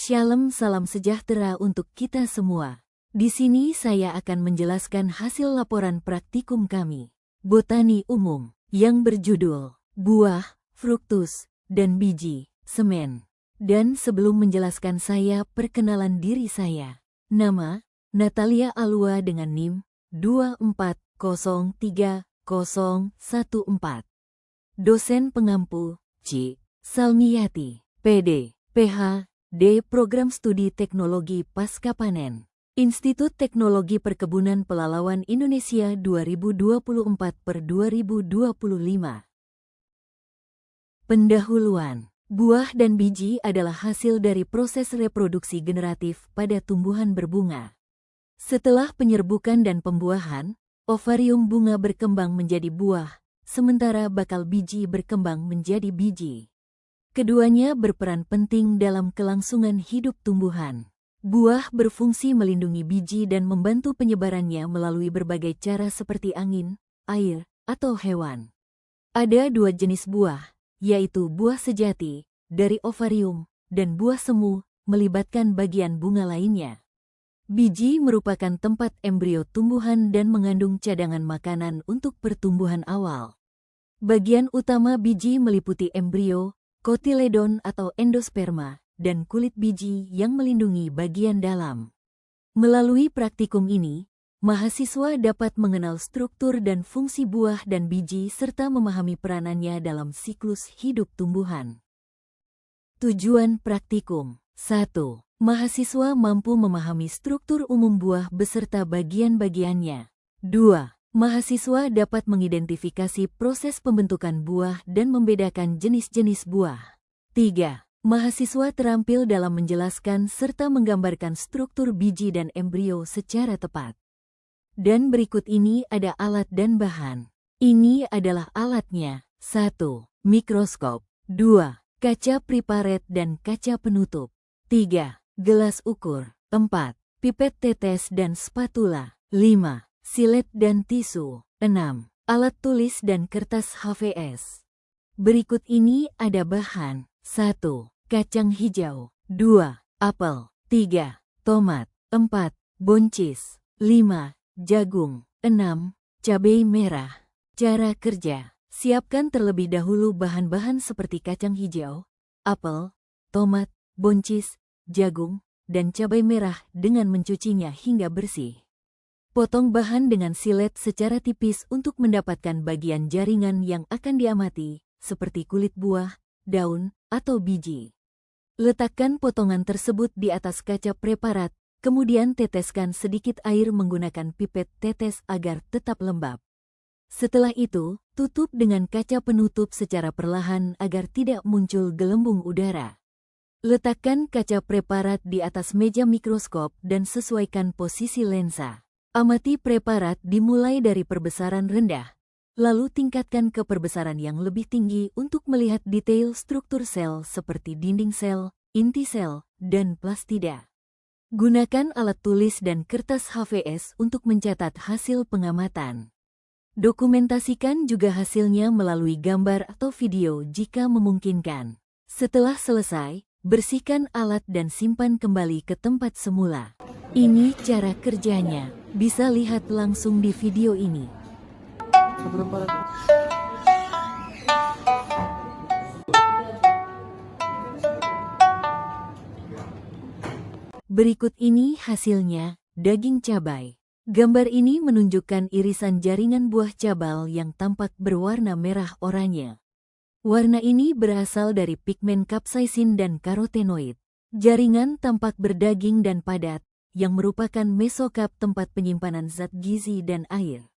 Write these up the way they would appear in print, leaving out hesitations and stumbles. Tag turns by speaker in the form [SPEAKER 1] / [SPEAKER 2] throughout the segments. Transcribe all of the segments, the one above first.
[SPEAKER 1] Shalom, salam sejahtera untuk kita semua. Di sini saya akan menjelaskan hasil laporan praktikum kami, Botani Umum, yang berjudul Buah, Fruktus, dan Biji, Semen. Dan sebelum menjelaskan saya perkenalan diri saya. Nama, Natalia Alua dengan NIM 2403014. Dosen pengampu, C. Salmiyati, PD, PH, D. Program Studi Teknologi Pasca Panen. Institut Teknologi Perkebunan Pelalawan Indonesia 2024/2025. Pendahuluan. Buah dan biji adalah hasil dari proses reproduksi generatif pada tumbuhan berbunga. Setelah penyerbukan dan pembuahan, ovarium bunga berkembang menjadi buah, sementara bakal biji berkembang menjadi biji. Keduanya berperan penting dalam kelangsungan hidup tumbuhan. Buah berfungsi melindungi biji dan membantu penyebarannya melalui berbagai cara seperti angin, air, atau hewan. Ada dua jenis buah, yaitu buah sejati, dari ovarium, dan buah semu, melibatkan bagian bunga lainnya. Biji merupakan tempat embrio tumbuhan dan mengandung cadangan makanan untuk pertumbuhan awal. Bagian utama biji meliputi embrio, kotiledon atau endosperma, dan kulit biji yang melindungi bagian dalam. Melalui praktikum ini, mahasiswa dapat mengenal struktur dan fungsi buah dan biji serta memahami peranannya dalam siklus hidup tumbuhan. Tujuan praktikum. 1. Mahasiswa mampu memahami struktur umum buah beserta bagian-bagiannya. 2. Mahasiswa dapat mengidentifikasi proses pembentukan buah dan membedakan jenis-jenis buah. 3. Mahasiswa terampil dalam menjelaskan serta menggambarkan struktur biji dan embrio secara tepat. Dan berikut ini ada alat dan bahan. Ini adalah alatnya. 1. Mikroskop. 2. Kaca preparat dan kaca penutup. 3. Gelas ukur. 4. Pipet tetes dan spatula. 5. Silet dan tisu. 6. Alat tulis dan kertas HVS. Berikut ini ada bahan. 1. Kacang hijau. 2. Apel. 3. Tomat. 4. Buncis. 5. Jagung. 6. Cabai merah. Cara kerja. Siapkan terlebih dahulu bahan-bahan seperti kacang hijau, apel, tomat, buncis, jagung, dan cabai merah dengan mencucinya hingga bersih. Potong bahan dengan silet secara tipis untuk mendapatkan bagian jaringan yang akan diamati, seperti kulit buah, daun, atau biji. Letakkan potongan tersebut di atas kaca preparat, kemudian teteskan sedikit air menggunakan pipet tetes agar tetap lembab. Setelah itu, tutup dengan kaca penutup secara perlahan agar tidak muncul gelembung udara. Letakkan kaca preparat di atas meja mikroskop dan sesuaikan posisi lensa. Amati preparat dimulai dari perbesaran rendah, lalu tingkatkan ke perbesaran yang lebih tinggi untuk melihat detail struktur sel seperti dinding sel, inti sel, dan plastida. Gunakan alat tulis dan kertas HVS untuk mencatat hasil pengamatan. Dokumentasikan juga hasilnya melalui gambar atau video jika memungkinkan. Setelah selesai, bersihkan alat dan simpan kembali ke tempat semula. Ini cara kerjanya. Bisa lihat langsung di video ini. Berikut ini hasilnya, daging cabai. Gambar ini menunjukkan irisan jaringan buah cabal yang tampak berwarna merah oranye. Warna ini berasal dari pigmen kapsaisin dan karotenoid. Jaringan tampak berdaging dan padat, yang merupakan mesokap tempat penyimpanan zat gizi dan air.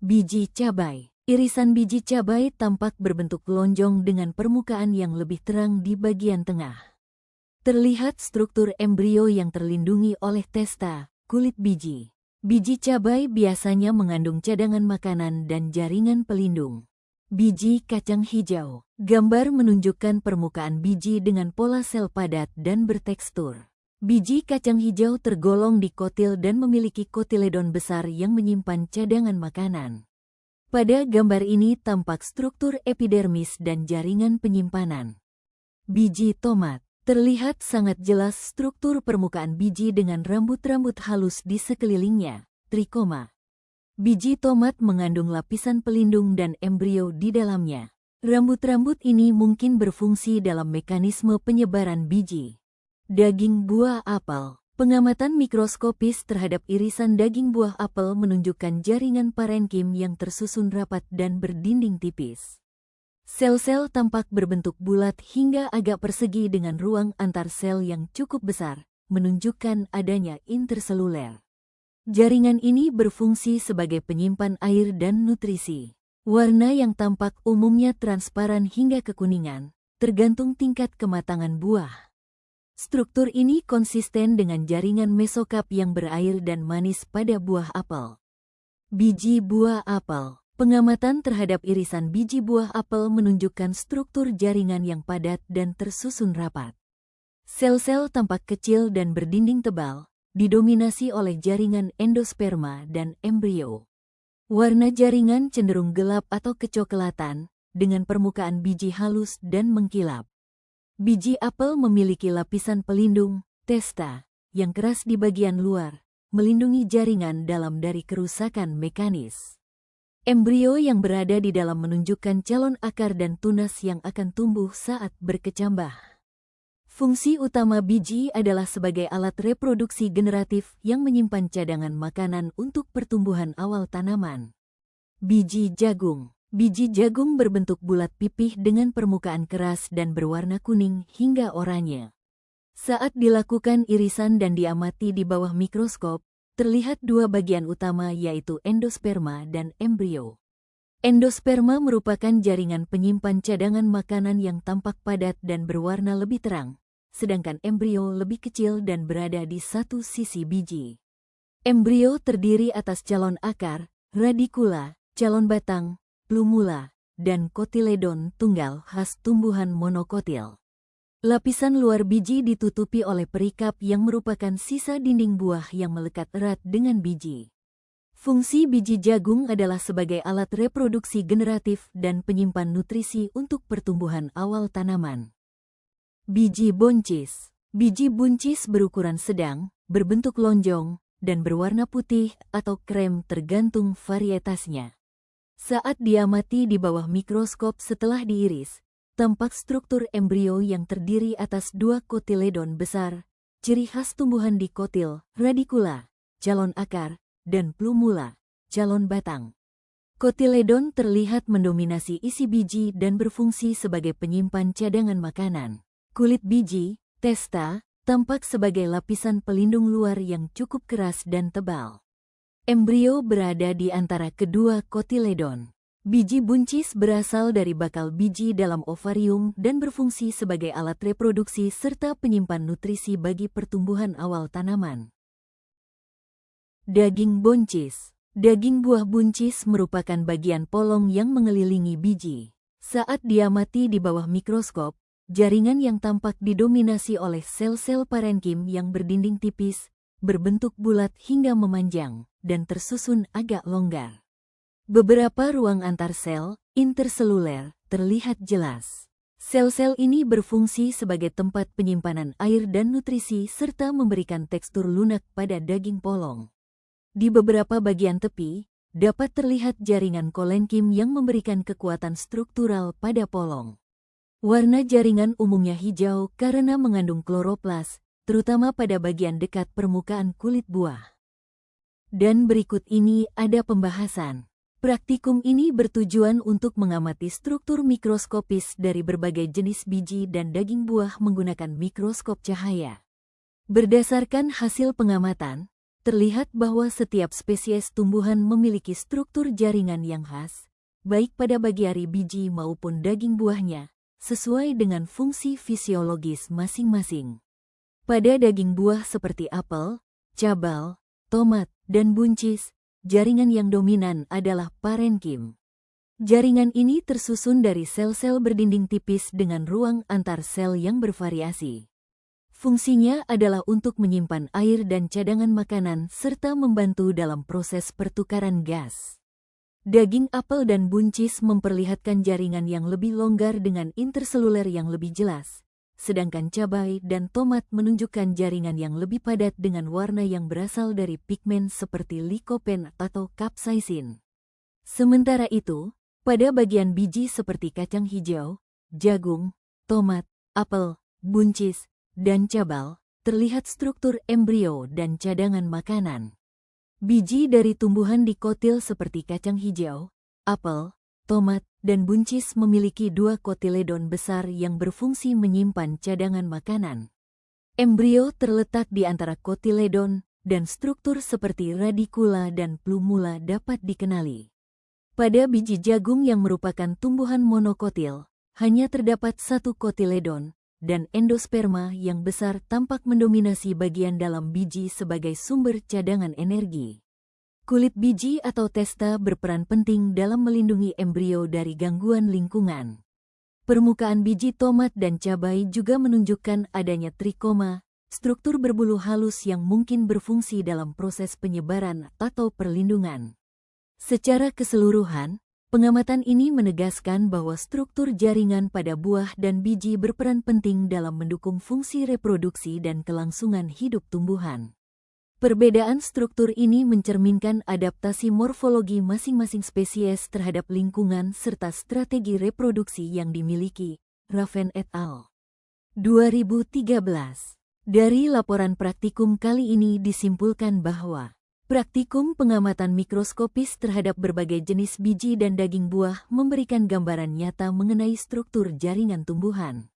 [SPEAKER 1] Biji cabai. Irisan biji cabai tampak berbentuk lonjong dengan permukaan yang lebih terang di bagian tengah. Terlihat struktur embrio yang terlindungi oleh testa, kulit biji. Biji cabai biasanya mengandung cadangan makanan dan jaringan pelindung. Biji kacang hijau. Gambar menunjukkan permukaan biji dengan pola sel padat dan bertekstur. Biji kacang hijau tergolong di kotil dan memiliki kotiledon besar yang menyimpan cadangan makanan. Pada gambar ini tampak struktur epidermis dan jaringan penyimpanan. Biji tomat. Terlihat sangat jelas struktur permukaan biji dengan rambut-rambut halus di sekelilingnya, trikoma. Biji tomat mengandung lapisan pelindung dan embrio di dalamnya. Rambut-rambut ini mungkin berfungsi dalam mekanisme penyebaran biji. Daging buah apel. Pengamatan mikroskopis terhadap irisan daging buah apel menunjukkan jaringan parenkim yang tersusun rapat dan berdinding tipis. Sel-sel tampak berbentuk bulat hingga agak persegi dengan ruang antar sel yang cukup besar, menunjukkan adanya interseluler. Jaringan ini berfungsi sebagai penyimpan air dan nutrisi. Warna yang tampak umumnya transparan hingga kekuningan, tergantung tingkat kematangan buah. Struktur ini konsisten dengan jaringan mesokap yang berair dan manis pada buah apel. Biji buah apel. Pengamatan terhadap irisan biji buah apel menunjukkan struktur jaringan yang padat dan tersusun rapat. Sel-sel tampak kecil dan berdinding tebal, didominasi oleh jaringan endosperma dan embrio. Warna jaringan cenderung gelap atau kecoklatan, dengan permukaan biji halus dan mengkilap. Biji apel memiliki lapisan pelindung, testa, yang keras di bagian luar, melindungi jaringan dalam dari kerusakan mekanis. Embrio yang berada di dalam menunjukkan calon akar dan tunas yang akan tumbuh saat berkecambah. Fungsi utama biji adalah sebagai alat reproduksi generatif yang menyimpan cadangan makanan untuk pertumbuhan awal tanaman. Biji jagung. Biji jagung berbentuk bulat pipih dengan permukaan keras dan berwarna kuning hingga oranye. Saat dilakukan irisan dan diamati di bawah mikroskop, terlihat dua bagian utama yaitu endosperma dan embrio. Endosperma merupakan jaringan penyimpan cadangan makanan yang tampak padat dan berwarna lebih terang, sedangkan embrio lebih kecil dan berada di satu sisi biji. Embrio terdiri atas calon akar, radikula, calon batang, plumula, dan kotiledon tunggal khas tumbuhan monokotil. Lapisan luar biji ditutupi oleh perikap yang merupakan sisa dinding buah yang melekat erat dengan biji. Fungsi biji jagung adalah sebagai alat reproduksi generatif dan penyimpan nutrisi untuk pertumbuhan awal tanaman. Biji buncis. Biji buncis berukuran sedang, berbentuk lonjong, dan berwarna putih atau krem tergantung varietasnya. Saat diamati di bawah mikroskop setelah diiris, tampak struktur embrio yang terdiri atas dua kotiledon besar, ciri khas tumbuhan dikotil, radikula, calon akar, dan plumula, calon batang. Kotiledon terlihat mendominasi isi biji dan berfungsi sebagai penyimpan cadangan makanan. Kulit biji, testa, tampak sebagai lapisan pelindung luar yang cukup keras dan tebal. Embrio berada di antara kedua kotiledon. Biji buncis berasal dari bakal biji dalam ovarium dan berfungsi sebagai alat reproduksi serta penyimpan nutrisi bagi pertumbuhan awal tanaman. Daging buncis. Daging buah buncis merupakan bagian polong yang mengelilingi biji. Saat diamati di bawah mikroskop, jaringan yang tampak didominasi oleh sel-sel parenkim yang berdinding tipis, berbentuk bulat hingga memanjang, dan tersusun agak longgar. Beberapa ruang antar sel, interseluler, terlihat jelas. Sel-sel ini berfungsi sebagai tempat penyimpanan air dan nutrisi serta memberikan tekstur lunak pada daging polong. Di beberapa bagian tepi, dapat terlihat jaringan kolenkim yang memberikan kekuatan struktural pada polong. Warna jaringan umumnya hijau karena mengandung kloroplas, terutama pada bagian dekat permukaan kulit buah. Dan berikut ini ada pembahasan. Praktikum ini bertujuan untuk mengamati struktur mikroskopis dari berbagai jenis biji dan daging buah menggunakan mikroskop cahaya. Berdasarkan hasil pengamatan, terlihat bahwa setiap spesies tumbuhan memiliki struktur jaringan yang khas, baik pada bagian biji maupun daging buahnya, sesuai dengan fungsi fisiologis masing-masing. Pada daging buah seperti apel, cabal, tomat, dan buncis, jaringan yang dominan adalah parenkim. Jaringan ini tersusun dari sel-sel berdinding tipis dengan ruang antar sel yang bervariasi. Fungsinya adalah untuk menyimpan air dan cadangan makanan serta membantu dalam proses pertukaran gas. Daging apel dan buncis memperlihatkan jaringan yang lebih longgar dengan interseluler yang lebih jelas, sedangkan cabai dan tomat menunjukkan jaringan yang lebih padat dengan warna yang berasal dari pigmen seperti likopen atau capsaicin. Sementara itu, pada bagian biji seperti kacang hijau, jagung, tomat, apel, buncis, dan cabal, terlihat struktur embrio dan cadangan makanan. Biji dari tumbuhan dikotil seperti kacang hijau, apel, tomat, dan buncis memiliki dua kotiledon besar yang berfungsi menyimpan cadangan makanan. Embrio terletak di antara kotiledon, dan struktur seperti radikula dan plumula dapat dikenali. Pada biji jagung yang merupakan tumbuhan monokotil, hanya terdapat satu kotiledon, dan endosperma yang besar tampak mendominasi bagian dalam biji sebagai sumber cadangan energi. Kulit biji atau testa berperan penting dalam melindungi embrio dari gangguan lingkungan. Permukaan biji tomat dan cabai juga menunjukkan adanya trikoma, struktur berbulu halus yang mungkin berfungsi dalam proses penyebaran atau perlindungan. Secara keseluruhan, pengamatan ini menegaskan bahwa struktur jaringan pada buah dan biji berperan penting dalam mendukung fungsi reproduksi dan kelangsungan hidup tumbuhan. Perbedaan struktur ini mencerminkan adaptasi morfologi masing-masing spesies terhadap lingkungan serta strategi reproduksi yang dimiliki. Raven et al. 2013. Dari laporan praktikum kali ini disimpulkan bahwa praktikum pengamatan mikroskopis terhadap berbagai jenis biji dan daging buah memberikan gambaran nyata mengenai struktur jaringan tumbuhan.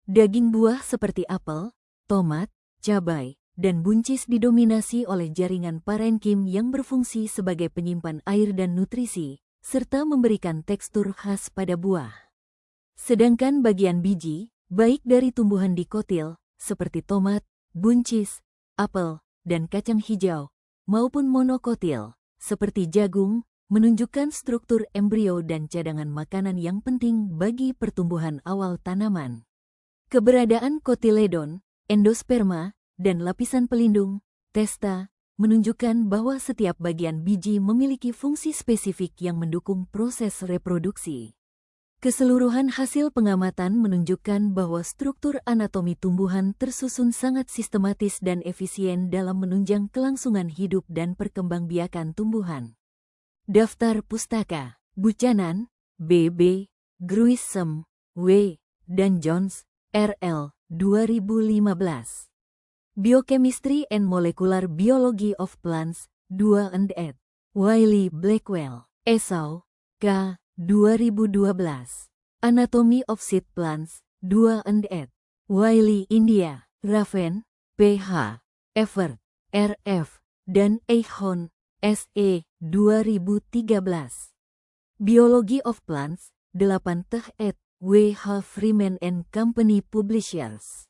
[SPEAKER 1] Daging buah seperti apel, tomat, cabai, dan buncis didominasi oleh jaringan parenkim yang berfungsi sebagai penyimpan air dan nutrisi, serta memberikan tekstur khas pada buah. Sedangkan bagian biji, baik dari tumbuhan dikotil, seperti tomat, buncis, apel, dan kacang hijau, maupun monokotil, seperti jagung, menunjukkan struktur embrio dan cadangan makanan yang penting bagi pertumbuhan awal tanaman. Keberadaan kotiledon, endosperma, dan lapisan pelindung, testa, menunjukkan bahwa setiap bagian biji memiliki fungsi spesifik yang mendukung proses reproduksi. Keseluruhan hasil pengamatan menunjukkan bahwa struktur anatomi tumbuhan tersusun sangat sistematis dan efisien dalam menunjang kelangsungan hidup dan perkembangbiakan tumbuhan. Daftar Pustaka Buchanan, B.B., Gruisham, W., dan Jones, R.L., 2015. Biochemistry and Molecular Biology of Plants, 2 and ed. Wiley Blackwell, Esau, K. 2012. Anatomy of Seed Plants, 2 and ed. Wiley India, Raven, Ph. Evert, R.F., dan Eichhorn, S.E. 2013. Biology of Plants, 8 ed. W.H. Freeman and Company Publishers.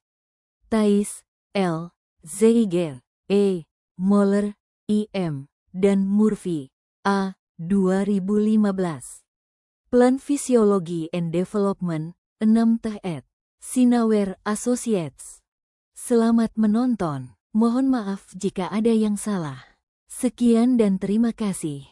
[SPEAKER 1] Thais, L. Zeiger, E. Moller, I.M., dan Murphy, A. 2015. Plant Physiology and Development, 6 ed. Sinaware Associates. Selamat menonton. Mohon maaf jika ada yang salah. Sekian dan terima kasih.